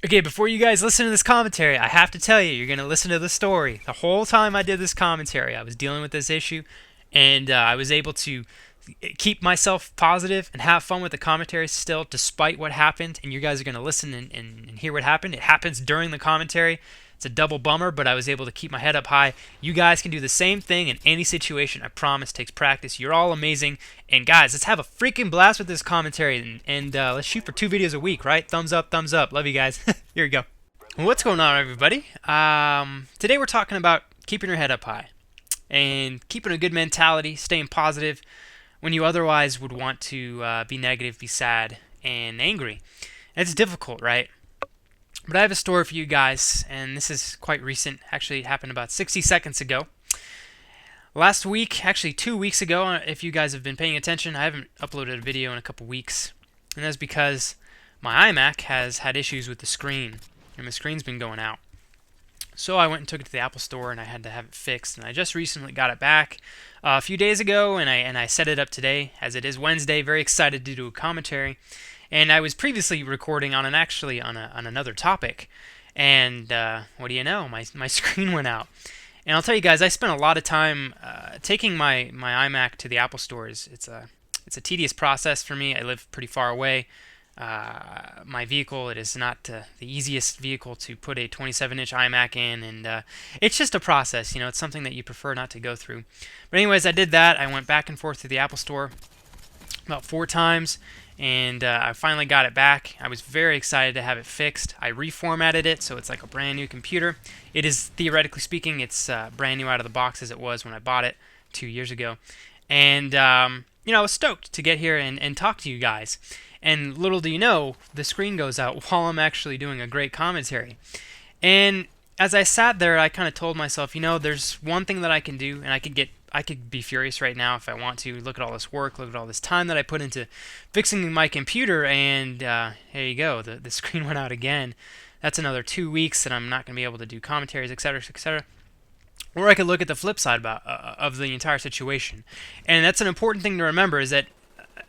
Okay, before you guys listen to this commentary, I have to tell you, you're going to listen to the story. The whole time I did this commentary, I was dealing with this issue, and I was able to keep myself positive and have fun with the commentary still, despite what happened. And you guys are going to listen and hear what happened. It happens during the commentary. It's a double bummer, but I was able to keep my head up high. You guys can do the same thing in any situation. I promise. It takes practice. You're all amazing. And guys, let's have a freaking blast with this commentary, and let's shoot for 2 videos a week, right? Thumbs up, thumbs up. Love you guys. Here we go. Well, what's going on, everybody? Today we're talking about keeping your head up high and keeping a good mentality, staying positive when you otherwise would want to be negative, be sad, and angry. And it's difficult, right? But I have a story for you guys, and this is quite recent. Actually, it happened about 60 seconds ago. Last week, actually 2 weeks ago, if you guys have been paying attention, I haven't uploaded a video in a couple weeks. And that's because my iMac has had issues with the screen, and the screen's been going out. So I went and took it to the Apple Store, and I had to have it fixed. And I just recently got it back a few days ago, and I set it up today, as it is Wednesday. Very excited to do a commentary. And I was previously recording on another topic, and what do you know? My screen went out. And I'll tell you guys, I spent a lot of time taking my iMac to the Apple stores. It's a tedious process for me. I live pretty far away. My vehicle, it is not the easiest vehicle to put a 27-inch iMac in, and it's just a process. It's something that you prefer not to go through. But anyways, I did that. I went back and forth to the Apple Store about 4 times, and I finally got it back. I was very excited to have it fixed. I reformatted it so it's like a brand new computer. It is, theoretically speaking, it's brand new out of the box as it was when I bought it 2 years ago. And I was stoked to get here and talk to you guys. And little do you know, the screen goes out while I'm actually doing a great commentary. And as I sat there, I kind of told myself, there's one thing that I can do, and I could be furious right now if I want to. Look at all this work, look at all this time that I put into fixing my computer, and here you go, the screen went out again. That's another 2 weeks that I'm not going to be able to do commentaries, etc., etc. Or I could look at the flip side of the entire situation. And that's an important thing to remember, is that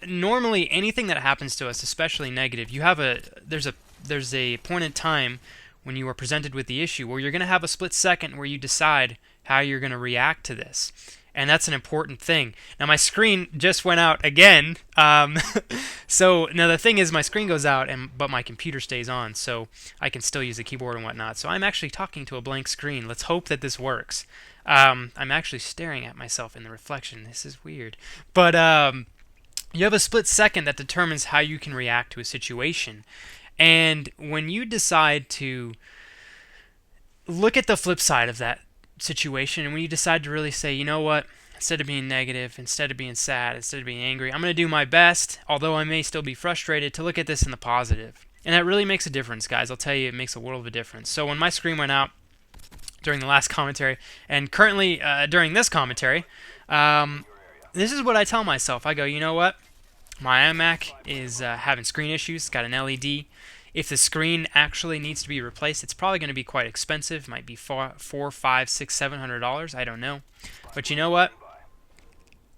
normally anything that happens to us, especially negative, there's a point in time when you are presented with the issue where you're going to have a split second where you decide how you're going to react to this. And that's an important thing. Now my screen just went out again. So now the thing is, my screen goes out, but my computer stays on, so I can still use the keyboard and whatnot. So I'm actually talking to a blank screen. Let's hope that this works. I'm actually staring at myself in the reflection. This is weird. But you have a split second that determines how you can react to a situation. And when you decide to look at the flip side of that situation, and when you decide to really say, you know what, instead of being negative, instead of being sad, instead of being angry, I'm going to do my best, although I may still be frustrated, to look at this in the positive. And that really makes a difference, guys. I'll tell you, it makes a world of a difference. So when my screen went out during the last commentary, and currently during this commentary, this is what I tell myself. I go, you know what? My iMac is having screen issues. It's got an LED. If the screen actually needs to be replaced, it's probably going to be quite expensive. It might be $400, $500, $600, $700. I don't know. But you know what?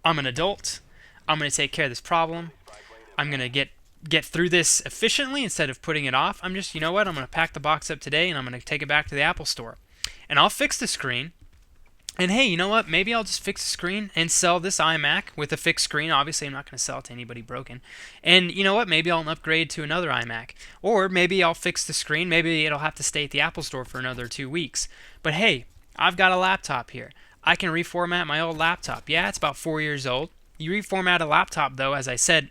I'm an adult. I'm going to take care of this problem. I'm going to get through this efficiently instead of putting it off. I'm just, you know what? I'm going to pack the box up today, and I'm going to take it back to the Apple Store. And I'll fix the screen. And hey, you know what? Maybe I'll just fix the screen and sell this iMac with a fixed screen. Obviously, I'm not going to sell it to anybody broken. And you know what? Maybe I'll upgrade to another iMac. Or maybe I'll fix the screen. Maybe it'll have to stay at the Apple Store for another 2 weeks. But hey, I've got a laptop here. I can reformat my old laptop. Yeah, it's about 4 years old. You reformat a laptop, though, as I said,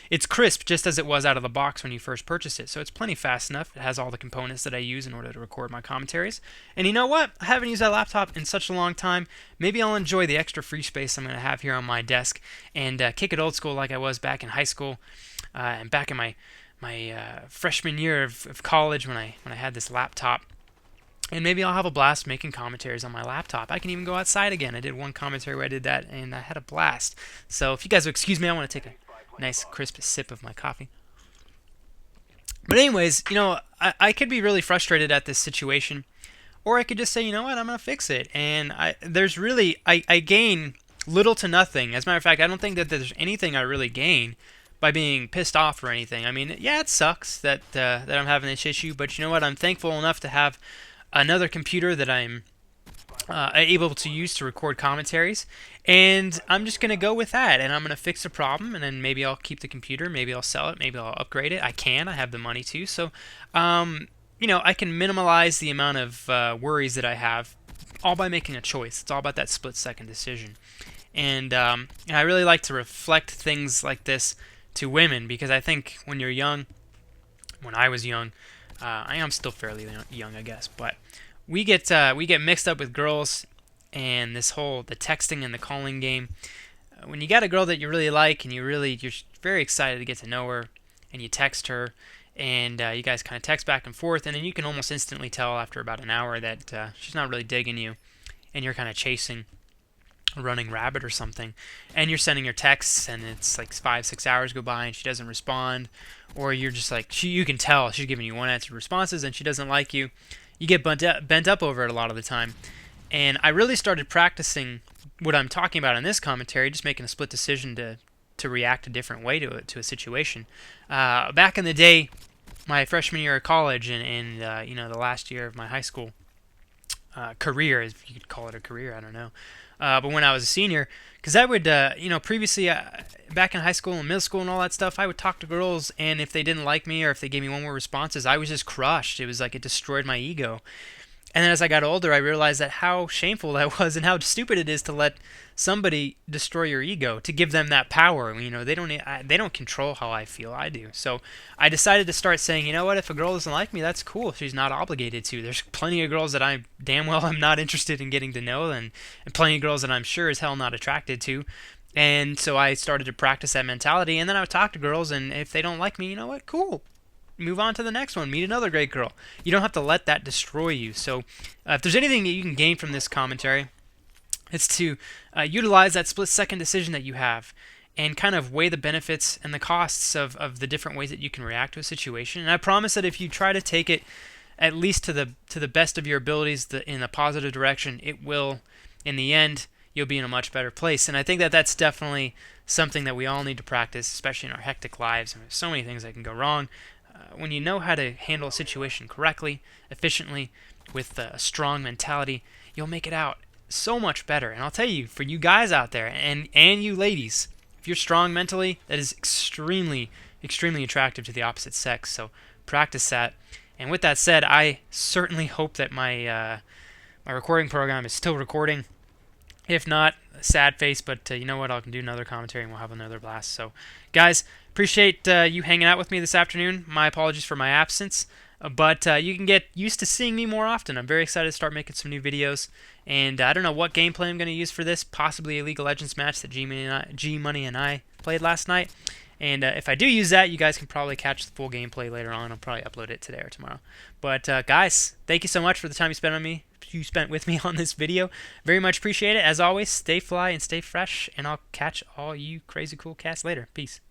it's crisp just as it was out of the box when you first purchased it. So it's plenty fast enough. It has all the components that I use in order to record my commentaries. And you know what? I haven't used that laptop in such a long time. Maybe I'll enjoy the extra free space I'm going to have here on my desk and kick it old school like I was back in high school and back in my freshman year of college when I had this laptop. And maybe I'll have a blast making commentaries on my laptop. I can even go outside again. I did one commentary where I did that, and I had a blast. So if you guys will excuse me, I want to take a nice crisp sip of my coffee. But anyways, I could be really frustrated at this situation, or I could just say, you know what, I'm going to fix it. And I gain little to nothing. As a matter of fact, I don't think that there's anything I really gain by being pissed off or anything. I mean, yeah, it sucks that I'm having this issue, but you know what? I'm thankful enough to have another computer that I'm able to use to record commentaries, and I'm just gonna go with that, and I'm gonna fix the problem, and then maybe I'll keep the computer, maybe I'll sell it, maybe I'll upgrade it. I have the money to, so I can minimize the amount of worries that I have, all by making a choice. It's all about that split-second decision, and I really like to reflect things like this to women, because I think when you're young, when I was young, I am still fairly young, I guess, but we get mixed up with girls and the texting and the calling game. When you got a girl that you really like and you're very excited to get to know her, and you text her, and you guys kind of text back and forth, and then you can almost instantly tell after about an hour that she's not really digging you, and you're kind of chasing a running rabbit or something, and you're sending her texts, and it's like 5-6 hours go by and she doesn't respond, or you're just like, you can tell she's giving you one answer responses and she doesn't like you. You get bent up over it a lot of the time. And I really started practicing what I'm talking about in this commentary, just making a split decision to react a different way to a situation. Back in the day, my freshman year of college, and the last year of my high school career, if you could call it a career, I don't know. But when I was a senior, because I would, previously, back in high school and middle school and all that stuff, I would talk to girls, and if they didn't like me or if they gave me one more responses, I was just crushed. It was like it destroyed my ego. And then as I got older, I realized that how shameful that was, and how stupid it is to let somebody destroy your ego, to give them that power. They don't control how I feel. I do. So I decided to start saying, you know what? If a girl doesn't like me, that's cool. She's not obligated to. There's plenty of girls that I damn well am not interested in getting to know, and plenty of girls that I'm sure as hell not attracted to. And so I started to practice that mentality, and then I would talk to girls, and if they don't like me, you know what? Cool. Move on to the next one. Meet another great girl. You don't have to let that destroy you. So if there's anything that you can gain from this commentary, it's to utilize that split-second decision that you have and kind of weigh the benefits and the costs of the different ways that you can react to a situation. And I promise that if you try to take it at least to the best of your abilities in a positive direction, it will, in the end, you'll be in a much better place. And I think that that's definitely something that we all need to practice, especially in our hectic lives. And there's so many things that can go wrong. When you know how to handle a situation correctly, efficiently, with a strong mentality, you'll make it out so much better. And I'll tell you, for you guys out there, and you ladies, if you're strong mentally, that is extremely, extremely attractive to the opposite sex. So practice that. And with that said, I certainly hope that my recording program is still recording. If not, sad face, but you know what? I can do another commentary and we'll have another blast. So, guys, appreciate you hanging out with me this afternoon. My apologies for my absence, but you can get used to seeing me more often. I'm very excited to start making some new videos, and I don't know what gameplay I'm going to use for this, possibly a League of Legends match that G-Money and I played last night. And if I do use that, you guys can probably catch the full gameplay later on. I'll probably upload it today or tomorrow. But guys, thank you so much for the time you spent with me on this video. Very much appreciate it. As always, stay fly and stay fresh, and I'll catch all you crazy cool cats later. Peace.